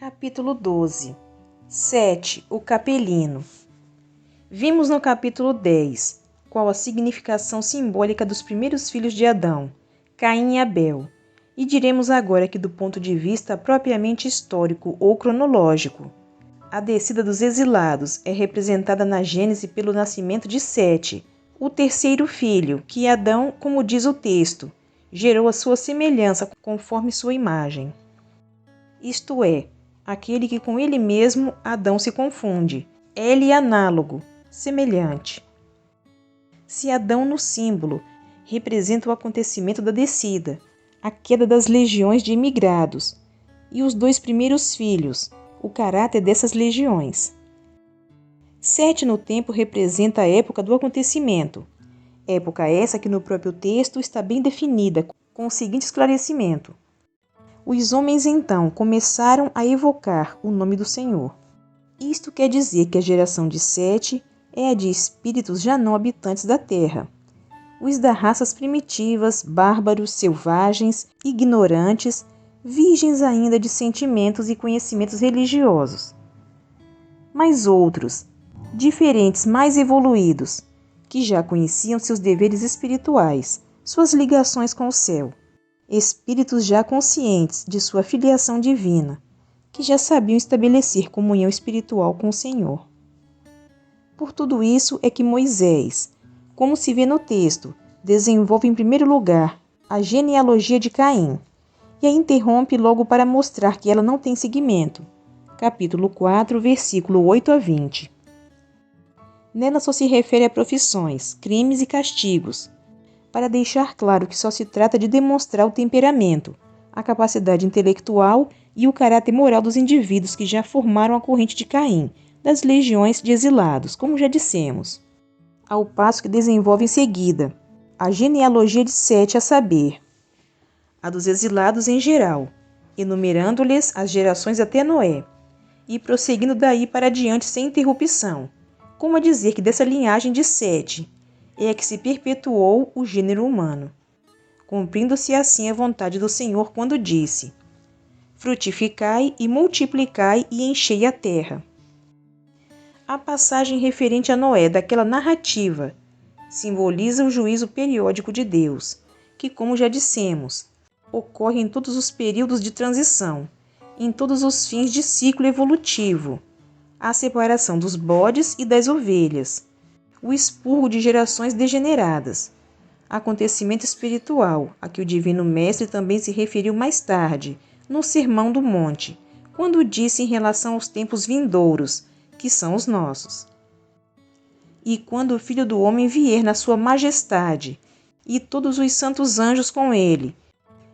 Capítulo 12. Sete, o capelino. Vimos no capítulo 10 qual a significação simbólica dos primeiros filhos de Adão, Caim e Abel, e diremos agora que do ponto de vista propriamente histórico ou cronológico. A descida dos exilados é representada na Gênese pelo nascimento de Sete, o terceiro filho, que Adão, como diz o texto, gerou a sua semelhança conforme sua imagem. Isto é, aquele que com ele mesmo Adão se confunde. Ele é análogo, semelhante. Se Adão no símbolo representa o acontecimento da descida, a queda das legiões de imigrados, e os dois primeiros filhos, o caráter dessas legiões. Sete no tempo representa a época do acontecimento, época essa que no próprio texto está bem definida, com o seguinte esclarecimento. Os homens então começaram a evocar o nome do Senhor. Isto quer dizer que a geração de Sete é a de espíritos já não habitantes da terra, os das raças primitivas, bárbaros, selvagens, ignorantes, virgens ainda de sentimentos e conhecimentos religiosos. Mas outros, diferentes, mais evoluídos, que já conheciam seus deveres espirituais, suas ligações com o céu. Espíritos já conscientes de sua filiação divina, que já sabiam estabelecer comunhão espiritual com o Senhor. Por tudo isso é que Moisés, como se vê no texto, desenvolve em primeiro lugar a genealogia de Caim, e a interrompe logo para mostrar que ela não tem seguimento. Capítulo 4, versículo 8 a 20. Nela só se refere a profissões, crimes e castigos, para deixar claro que só se trata de demonstrar o temperamento, a capacidade intelectual e o caráter moral dos indivíduos que já formaram a corrente de Caim, das legiões de exilados, como já dissemos. Ao passo que desenvolve em seguida a genealogia de Sete, a saber, a dos exilados em geral, enumerando-lhes as gerações até Noé, e prosseguindo daí para diante sem interrupção, como a dizer que dessa linhagem de Sete é que se perpetuou o gênero humano, cumprindo-se assim a vontade do Senhor quando disse: frutificai e multiplicai e enchei a terra. A passagem referente a Noé daquela narrativa simboliza o juízo periódico de Deus, que, como já dissemos, ocorre em todos os períodos de transição, em todos os fins de ciclo evolutivo, a separação dos bodes e das ovelhas, o expurgo de gerações degeneradas, acontecimento espiritual a que o Divino Mestre também se referiu mais tarde, no Sermão do Monte, quando disse em relação aos tempos vindouros, que são os nossos. E quando o Filho do Homem vier na sua majestade, e todos os santos anjos com ele,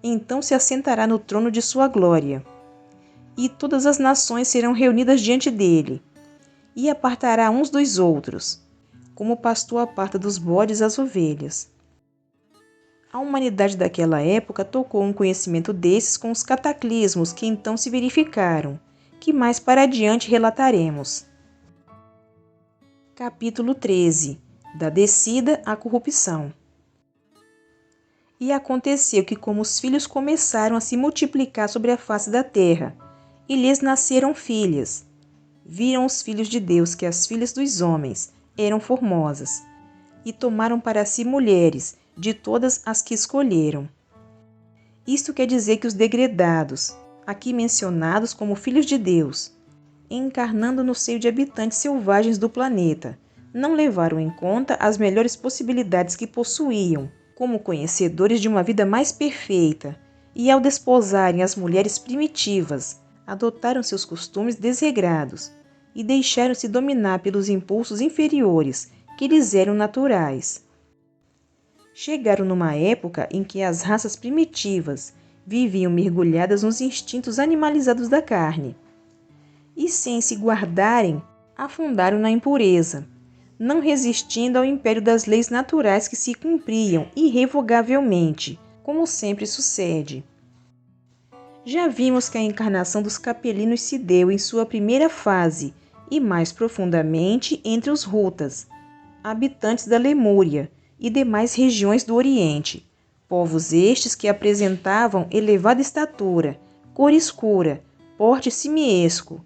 então se assentará no trono de sua glória, e todas as nações serão reunidas diante dele, e apartará uns dos outros, como o pastor aparta dos bodes as ovelhas. A humanidade daquela época tocou um conhecimento desses com os cataclismos que então se verificaram, que mais para adiante relataremos. Capítulo 13. Da descida à corrupção. E aconteceu que, como os filhos começaram a se multiplicar sobre a face da terra, e lhes nasceram filhas, viram os filhos de Deus que as filhas dos homens eram formosas, e tomaram para si mulheres de todas as que escolheram. Isto quer dizer que os degredados, aqui mencionados como filhos de Deus, encarnando no seio de habitantes selvagens do planeta, não levaram em conta as melhores possibilidades que possuíam, como conhecedores de uma vida mais perfeita, e ao desposarem as mulheres primitivas, adotaram seus costumes desregrados e deixaram-se dominar pelos impulsos inferiores que lhes eram naturais. Chegaram numa época em que as raças primitivas viviam mergulhadas nos instintos animalizados da carne, e sem se guardarem, afundaram na impureza, não resistindo ao império das leis naturais que se cumpriam irrevogavelmente, como sempre sucede. Já vimos que a encarnação dos capelinos se deu em sua primeira fase, e mais profundamente entre os Rutas, habitantes da Lemúria e demais regiões do Oriente, povos estes que apresentavam elevada estatura, cor escura, porte simiesco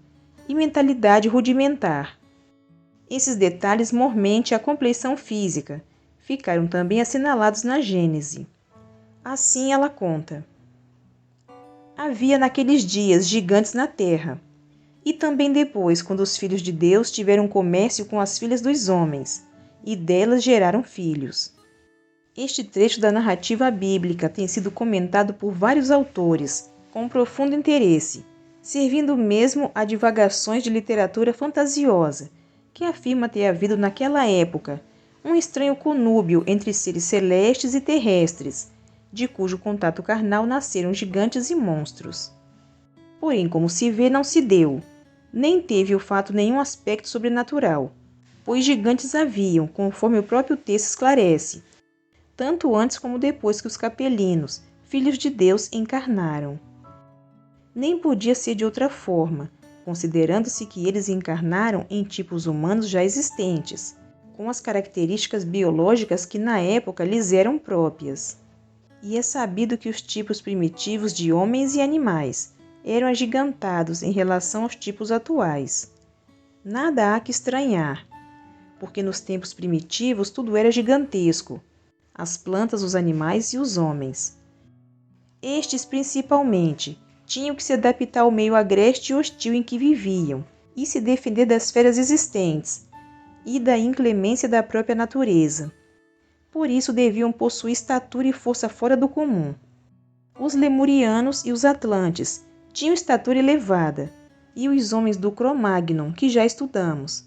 e mentalidade rudimentar. Esses detalhes, mormente a compleição física, ficaram também assinalados na Gênese. Assim ela conta: havia naqueles dias gigantes na terra, e também depois, quando os filhos de Deus tiveram comércio com as filhas dos homens, e delas geraram filhos. Este trecho da narrativa bíblica tem sido comentado por vários autores, com profundo interesse, servindo mesmo a divagações de literatura fantasiosa, que afirma ter havido naquela época um estranho conúbio entre seres celestes e terrestres, de cujo contato carnal nasceram gigantes e monstros. Porém, como se vê, não se deu, nem teve o fato nenhum aspecto sobrenatural, pois gigantes haviam, conforme o próprio texto esclarece, tanto antes como depois que os capelinos, filhos de Deus, encarnaram. Nem podia ser de outra forma, considerando-se que eles encarnaram em tipos humanos já existentes, com as características biológicas que na época lhes eram próprias. E é sabido que os tipos primitivos de homens e animais eram agigantados em relação aos tipos atuais. Nada há que estranhar, porque nos tempos primitivos tudo era gigantesco, as plantas, os animais e os homens. Estes, principalmente, tinham que se adaptar ao meio agreste e hostil em que viviam, e se defender das feras existentes e da inclemência da própria natureza. Por isso deviam possuir estatura e força fora do comum. Os lemurianos e os atlantes tinham estatura elevada, e os homens do Cro-Magnon, que já estudamos,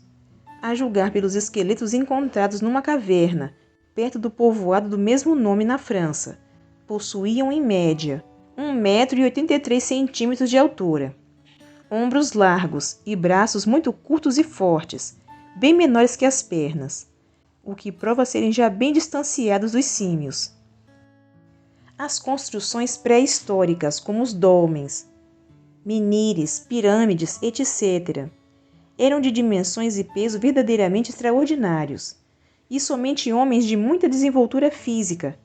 a julgar pelos esqueletos encontrados numa caverna, perto do povoado do mesmo nome na França, possuíam em média 1,83 m de altura, ombros largos e braços muito curtos e fortes, bem menores que as pernas, o que prova serem já bem distanciados dos símios. As construções pré-históricas, como os dólmens, menires, pirâmides, etc., eram de dimensões e peso verdadeiramente extraordinários, e somente homens de muita desenvoltura física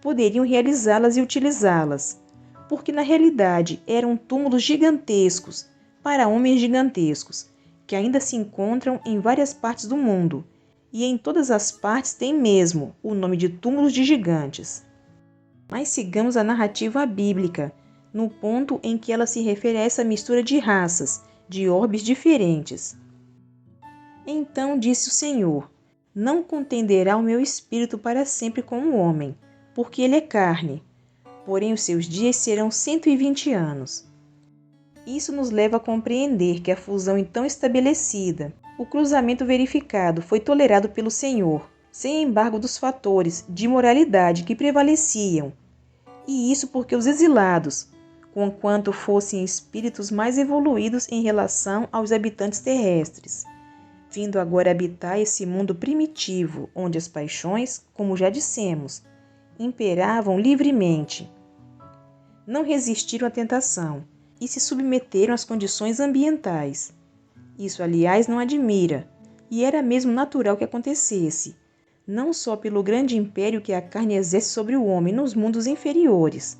poderiam realizá-las e utilizá-las, porque na realidade eram túmulos gigantescos para homens gigantescos, que ainda se encontram em várias partes do mundo, e em todas as partes têm mesmo o nome de túmulos de gigantes. Mas sigamos a narrativa bíblica, no ponto em que ela se refere a essa mistura de raças, de orbes diferentes. Então disse o Senhor: não contenderá o meu espírito para sempre com o homem, porque ele é carne, porém os seus dias serão 120 anos. Isso nos leva a compreender que a fusão então estabelecida, o cruzamento verificado, foi tolerado pelo Senhor, sem embargo dos fatores de moralidade que prevaleciam, e isso porque os exilados, conquanto fossem espíritos mais evoluídos em relação aos habitantes terrestres, vindo agora habitar esse mundo primitivo, onde as paixões, como já dissemos, imperavam livremente, não resistiram à tentação e se submeteram às condições ambientais. Isso, aliás, não admira, e era mesmo natural que acontecesse, não só pelo grande império que a carne exerce sobre o homem nos mundos inferiores,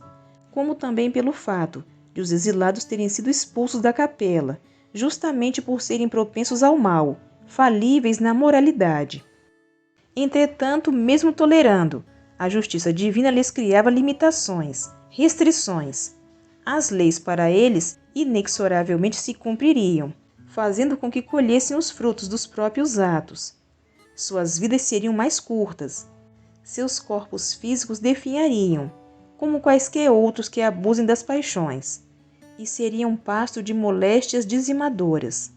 como também pelo fato de os exilados terem sido expulsos da capela, justamente por serem propensos ao mal, falíveis na moralidade. Entretanto, mesmo tolerando, a justiça divina lhes criava limitações, restrições. As leis para eles inexoravelmente se cumpririam, fazendo com que colhessem os frutos dos próprios atos. Suas vidas seriam mais curtas. Seus corpos físicos definhariam, como quaisquer outros que abusem das paixões, e seriam pasto de moléstias dizimadoras.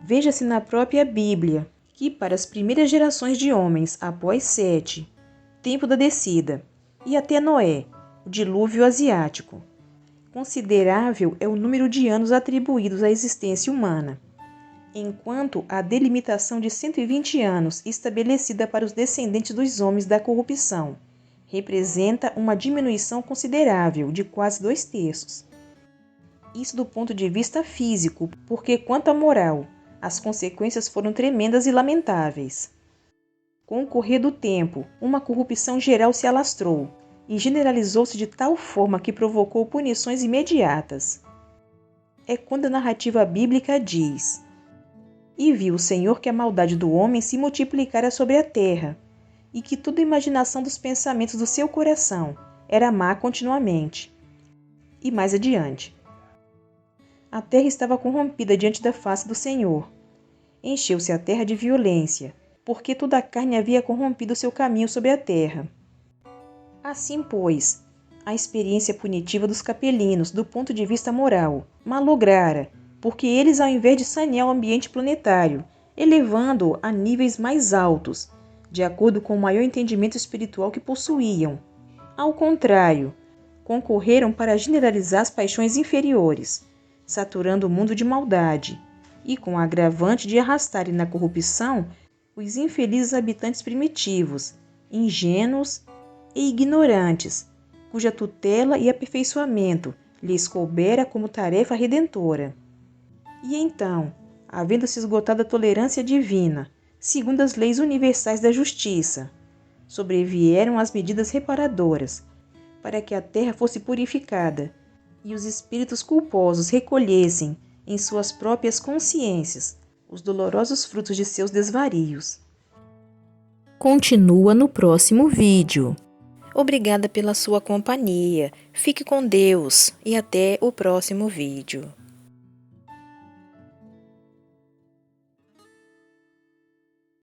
Veja-se na própria Bíblia que para as primeiras gerações de homens após Sete, tempo da descida, e até Noé, o dilúvio asiático, considerável é o número de anos atribuídos à existência humana, enquanto a delimitação de 120 anos estabelecida para os descendentes dos homens da corrupção representa uma diminuição considerável de quase 2/3. Isso do ponto de vista físico, porque quanto à moral, as consequências foram tremendas e lamentáveis. Com o correr do tempo, uma corrupção geral se alastrou e generalizou-se de tal forma que provocou punições imediatas. é quando a narrativa bíblica diz: E viu o Senhor que a maldade do homem se multiplicara sobre a terra, e que toda a imaginação dos pensamentos do seu coração era má continuamente. E mais adiante: A terra estava corrompida diante da face do Senhor. Encheu-se a terra de violência, porque toda a carne havia corrompido seu caminho sobre a terra. Assim, pois, a experiência punitiva dos capelinos, do ponto de vista moral, malograra, porque eles, ao invés de sanear o ambiente planetário, elevando-o a níveis mais altos, de acordo com o maior entendimento espiritual que possuíam, ao contrário, concorreram para generalizar as paixões inferiores, saturando o mundo de maldade, e com o agravante de arrastarem na corrupção os infelizes habitantes primitivos, ingênuos e ignorantes, cuja tutela e aperfeiçoamento lhes coubera como tarefa redentora. E então, havendo-se esgotado a tolerância divina, segundo as leis universais da justiça, sobrevieram as medidas reparadoras, para que a terra fosse purificada e os espíritos culposos recolhessem em suas próprias consciências os dolorosos frutos de seus desvarios. Continua no próximo vídeo. Obrigada pela sua companhia. Fique com Deus e até o próximo vídeo.